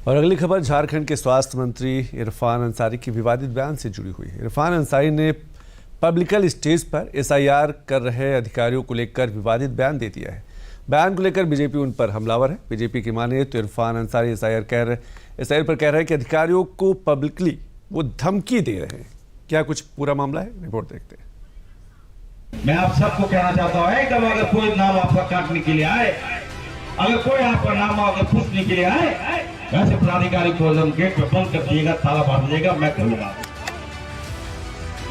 और अगली खबर झारखंड के स्वास्थ्य मंत्री इरफान अंसारी की विवादित बयान से जुड़ी हुई है। इरफान अंसारी ने पब्लिकल स्टेज पर एसआईआर कर रहे अधिकारियों को लेकर विवादित बयान दे दिया है। बयान को लेकर बीजेपी उन पर हमलावर है। बीजेपी की माने तो इरफान अंसारी एसआईआर पर कह रहे हैं कि अधिकारियों को पब्लिकली वो धमकी दे रहे हैं। क्या कुछ पूरा मामला है, रिपोर्ट देखते हैं। मैं आप सबको कहना चाहता हूँ एकदम, अगर कोई नाम आपका काटने के लिए आए, अगर कोई आपका नाम अगर पूछने के लिए आए, वैसे पदाधिकारी को गेट पे बंद कर दिएगा, ताला मार दीजिएगा, मैं खोलूंगा।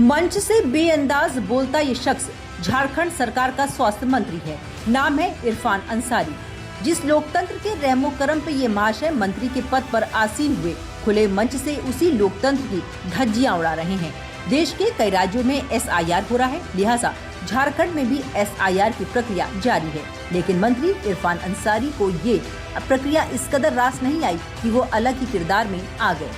मंच से बेअंदाज बोलता ये शख्स झारखंड सरकार का स्वास्थ्य मंत्री है। नाम है इरफान अंसारी। जिस लोकतंत्र के रहमो करम पे ये महाशय मंत्री के पद पर आसीन हुए, खुले मंच से उसी लोकतंत्र की धज्जियां उड़ा रहे हैं। देश के कई राज्यों में एसआईआर हो रहा है, लिहाजा झारखंड में भी एसआईआर की प्रक्रिया जारी है। लेकिन मंत्री इरफान अंसारी को ये प्रक्रिया इस कदर रास नहीं आई कि वो अलग ही किरदार में आ गए।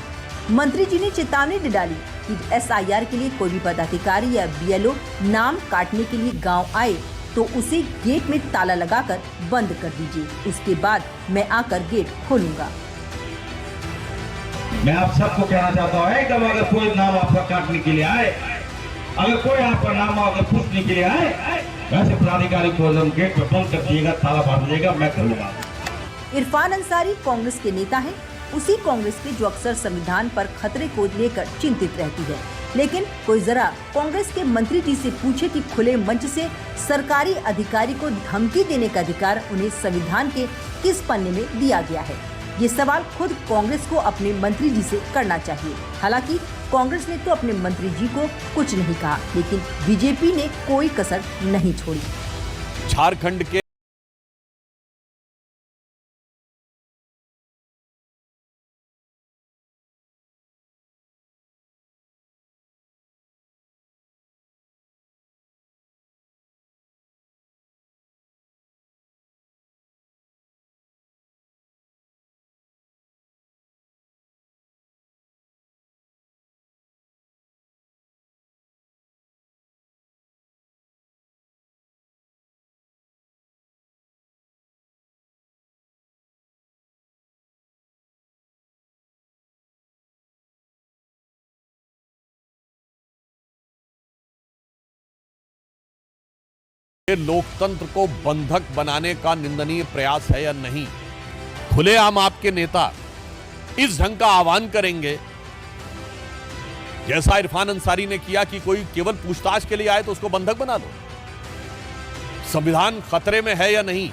मंत्री जी ने चेतावनी दे डाली कि एसआईआर के लिए कोई भी पदाधिकारी या बीएलओ नाम काटने के लिए गांव आए तो उसे गेट में ताला लगाकर बंद कर दीजिए, उसके बाद मैं आकर गेट खोलूंगा। मैं आप सबको कहना चाहता हूँ एकदम, अगर कोई नाम आपका काटने के लिए आए, अगर कोई आपका नाम अगर पूछने के लिए आए, वैसे पदाधिकारी को गेट पे बंद कर दिएगा, ताला मार दीजिएगा, मैं खोलूंगा। इरफान अंसारी कांग्रेस के नेता हैं, उसी कांग्रेस के जो अक्सर संविधान पर खतरे को लेकर चिंतित रहती है। लेकिन कोई जरा कांग्रेस के मंत्री जी से पूछे कि खुले मंच से सरकारी अधिकारी को धमकी देने का अधिकार उन्हें संविधान के किस पन्ने में दिया गया है। ये सवाल खुद कांग्रेस को अपने मंत्री जी से करना चाहिए। हालांकि कांग्रेस ने तो अपने मंत्री जी को कुछ नहीं कहा, लेकिन बीजेपी ने कोई कसर नहीं छोड़ी। झारखंड के लोकतंत्र को बंधक बनाने का निंदनीय प्रयास है या नहीं। खुलेआम आपके नेता इस ढंग का आह्वान करेंगे जैसा इरफान अंसारी ने किया कि कोई केवल पूछताछ के लिए आए तो उसको बंधक बना दो। संविधान खतरे में है या नहीं।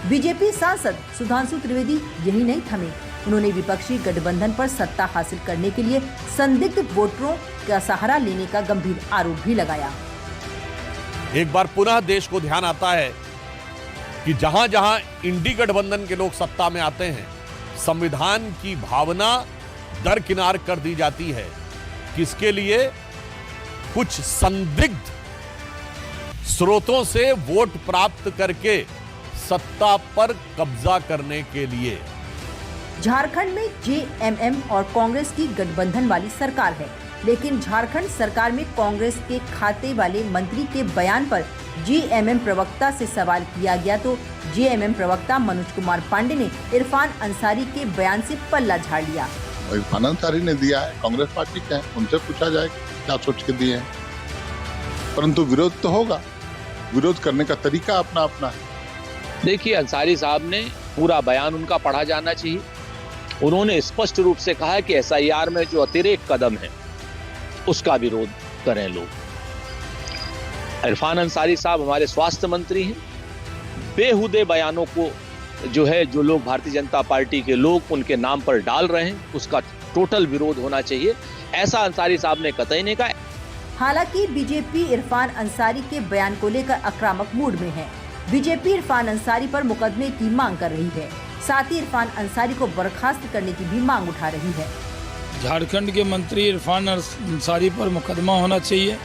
बीजेपी सांसद सुधांशु त्रिवेदी यही नहीं थमे। उन्होंने विपक्षी गठबंधन पर सत्ता हासिल करने के लिए संदिग्ध वोटरों का सहारा लेने का गंभीर आरोप भी लगाया। एक बार पुनः देश को ध्यान आता है कि जहां जहां इंडी गठबंधन के लोग सत्ता में आते हैं, संविधान की भावना दरकिनार कर दी जाती है। किसके लिए? कुछ संदिग्ध स्रोतों से वोट प्राप्त करके सत्ता पर कब्जा करने के लिए। झारखंड में जेएमएम और कांग्रेस की गठबंधन वाली सरकार है, लेकिन झारखंड सरकार में कांग्रेस के खाते वाले मंत्री के बयान पर जेएमएम प्रवक्ता से सवाल किया गया तो जेएमएम प्रवक्ता मनोज कुमार पांडे ने इरफान अंसारी के बयान से पल्ला झाड़ लिया। इरफान अंसारी ने दिया है, कांग्रेस पार्टी के हैं, उनसे पूछा जाए क्या सोच के दिए हैं। परंतु विरोध तो होगा, विरोध करने का तरीका अपना अपना है। देखिए, अंसारी साहब ने पूरा बयान उनका पढ़ा जाना चाहिए। उन्होंने स्पष्ट रूप से कहा है कि एसआईआर में जो अतिरेक कदम है उसका विरोध करें लोग। इरफान अंसारी साहब हमारे स्वास्थ्य मंत्री हैं। बेहुदे बयानों को जो लोग भारतीय जनता पार्टी के लोग उनके नाम पर डाल रहे हैं, उसका टोटल विरोध होना चाहिए। ऐसा अंसारी साहब ने कतई नहीं कहा। हालांकि बीजेपी इरफान अंसारी के बयान को लेकर आक्रामक मूड में है। बीजेपी इरफान अंसारी पर मुकदमे की मांग कर रही है, साथ ही इरफान अंसारी को बर्खास्त करने की भी मांग उठा रही है। झारखंड के मंत्री इरफान अंसारी पर मुकदमा होना चाहिए,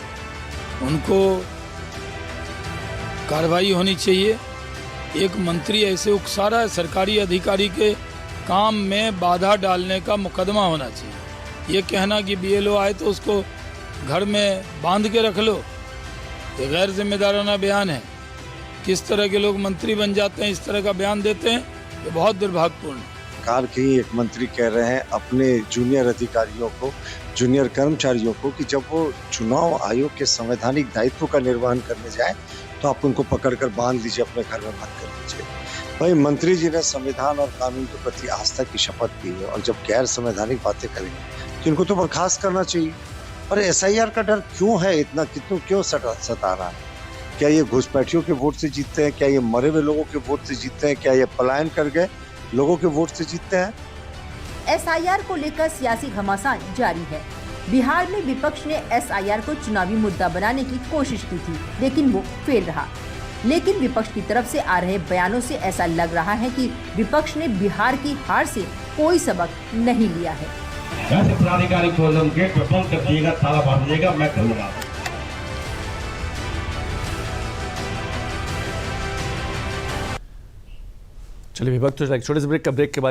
उनको कार्रवाई होनी चाहिए। एक मंत्री ऐसे उकसा रहा है, सरकारी अधिकारी के काम में बाधा डालने का मुकदमा होना चाहिए। ये कहना कि बीएलओ आए तो उसको घर में बांध के रख लो, ये गैर जिम्मेदाराना बयान है। किस तरह के लोग मंत्री बन जाते हैं, इस तरह का बयान देते हैं, ये बहुत दुर्भाग्यपूर्ण है। सरकार के ही एक मंत्री कह रहे हैं अपने जूनियर अधिकारियों को, जूनियर कर्मचारियों को कि जब वो चुनाव आयोग के संवैधानिक दायित्व का निर्वहन करने जाए तो आप उनको पकड़कर बांध लीजिए, अपने घर में बंद कर लीजिए। भाई मंत्री जी ने संविधान और कानून के प्रति आस्था की शपथ ली है और जब गैर संवैधानिक बातें करेंगे तो इनको तो बर्खास्त करना चाहिए। और एसआईआर का डर क्यों है इतना, क्यों सता रहा है? क्या ये घुसपैठियों के वोट से जीतते हैं? क्या ये मरे हुए लोगों के वोट से जीतते हैं? क्या ये पलायन कर गए लोगों के वोट से जीतते हैं? एसआईआर को लेकर सियासी घमासान जारी है। बिहार में विपक्ष ने एसआईआर को चुनावी मुद्दा बनाने की कोशिश की थी, लेकिन वो फेल रहा। लेकिन विपक्ष की तरफ से आ रहे बयानों से ऐसा लग रहा है कि विपक्ष ने बिहार की हार से कोई सबक नहीं लिया है। वैसे पदाधिकारी को गेट पे बंद कर दिएगा, ताला बांध दिएगा, मैं करूँगा। चलिए विभक्त, छोटे से ब्रेक के बाद